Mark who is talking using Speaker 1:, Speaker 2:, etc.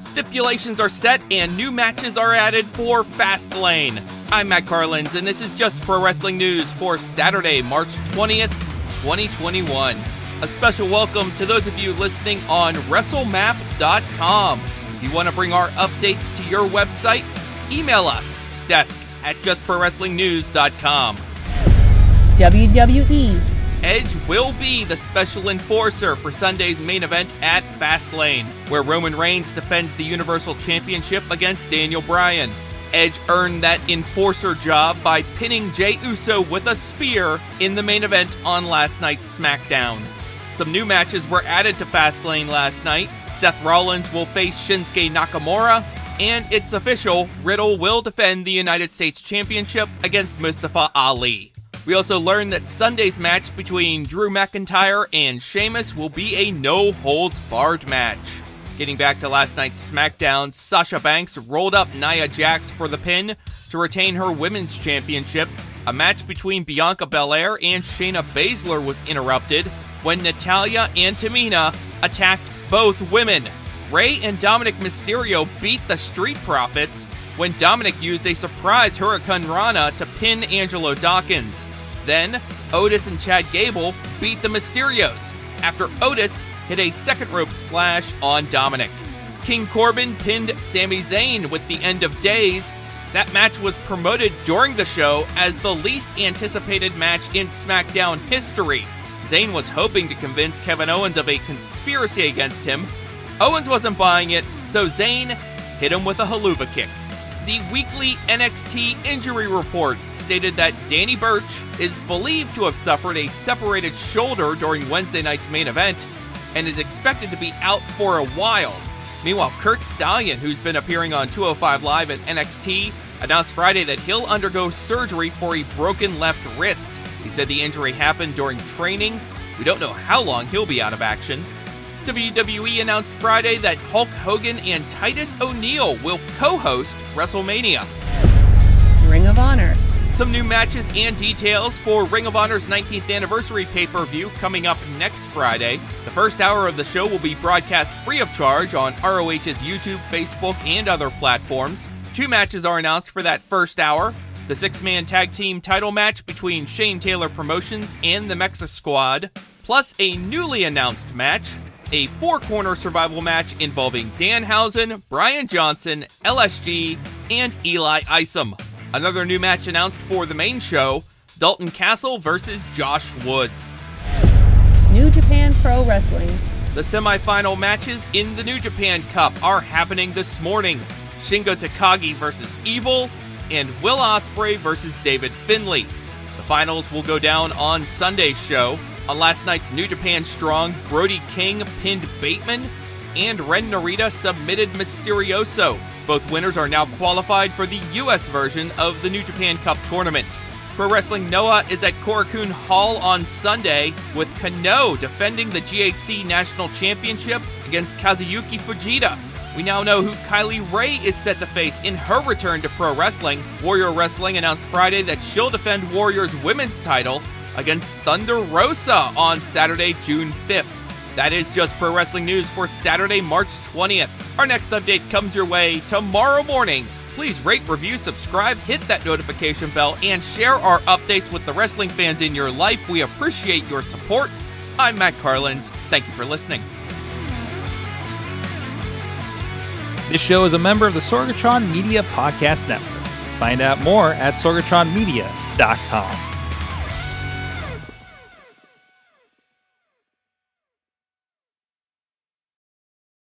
Speaker 1: Stipulations are set and new matches are added for Fastlane. I'm Matt Carlins, and this is Just Pro Wrestling News for Saturday, March 20th, 2021. A special welcome to those of you listening on WrestleMap.com. If you want to bring our updates to your website, email us, desk@justprowrestlingnews.com.
Speaker 2: WWE.
Speaker 1: Edge will be the special enforcer for Sunday's main event at Fastlane, where Roman Reigns defends the Universal Championship against Daniel Bryan. Edge earned that enforcer job by pinning Jey Uso with a spear in the main event on last night's SmackDown. Some new matches were added to Fastlane last night. Seth Rollins will face Shinsuke Nakamura, and it's official, Riddle will defend the United States Championship against Mustafa Ali. We also learned that Sunday's match between Drew McIntyre and Sheamus will be a no-holds-barred match. Getting back to last night's SmackDown, Sasha Banks rolled up Nia Jax for the pin to retain her women's championship. A match between Bianca Belair and Shayna Baszler was interrupted when Natalya and Tamina attacked both women. Rey and Dominic Mysterio beat the Street Profits when Dominic used a surprise Hurricane Rana to pin Angelo Dawkins. Then, Otis and Chad Gable beat the Mysterios after Otis hit a second rope splash on Dominic. King Corbin pinned Sami Zayn with the end of days. That match was promoted during the show as the least anticipated match in SmackDown history. Zayn was hoping to convince Kevin Owens of a conspiracy against him. Owens wasn't buying it, so Zayn hit him with a haluva kick. The weekly NXT injury report stated that Danny Burch is believed to have suffered a separated shoulder during Wednesday night's main event and is expected to be out for a while. Meanwhile, Kurt Stallion, who's been appearing on 205 Live and NXT, announced Friday that he'll undergo surgery for a broken left wrist. He said the injury happened during training. We don't know how long he'll be out of action. WWE announced Friday that Hulk Hogan and Titus O'Neil will co-host WrestleMania.
Speaker 2: Ring of Honor.
Speaker 1: Some new matches and details for Ring of Honor's 19th anniversary pay-per-view coming up next Friday. The first hour of the show will be broadcast free of charge on ROH's YouTube, Facebook, and other platforms. 2 matches are announced for that first hour. The 6-man tag team title match between Shane Taylor Promotions and the Mexa Squad, plus a newly announced match, a 4-corner survival match involving Danhausen, Brian Johnson, LSG, and Eli Isom. Another new match announced for the main show, Dalton Castle versus Josh Woods.
Speaker 2: New Japan Pro Wrestling.
Speaker 1: The semifinal matches in the New Japan Cup are happening this morning. Shingo Takagi versus Evil, and Will Ospreay versus David Finlay. The finals will go down on Sunday's show. On last night's New Japan Strong, Brody King pinned Bateman, and Ren Narita submitted Mysterioso. Both winners are now qualified for the U.S. version of the New Japan Cup tournament. Pro Wrestling Noah is at Korakuen Hall on Sunday, with Kano defending the GHC National Championship against Kazuyuki Fujita. We now know who Kylie Ray is set to face in her return to pro wrestling. Warrior Wrestling announced Friday that she'll defend Warrior's women's title against Thunder Rosa on Saturday, June 5th. That is Just Pro Wrestling News for Saturday, March 20th. Our next update comes your way tomorrow morning. Please rate, review, subscribe, hit that notification bell, and share our updates with the wrestling fans in your life. We appreciate your support. I'm Matt Carlins. Thank you for listening.
Speaker 3: This show is a member of the Sorgatron Media Podcast Network. Find out more at sorgatronmedia.com.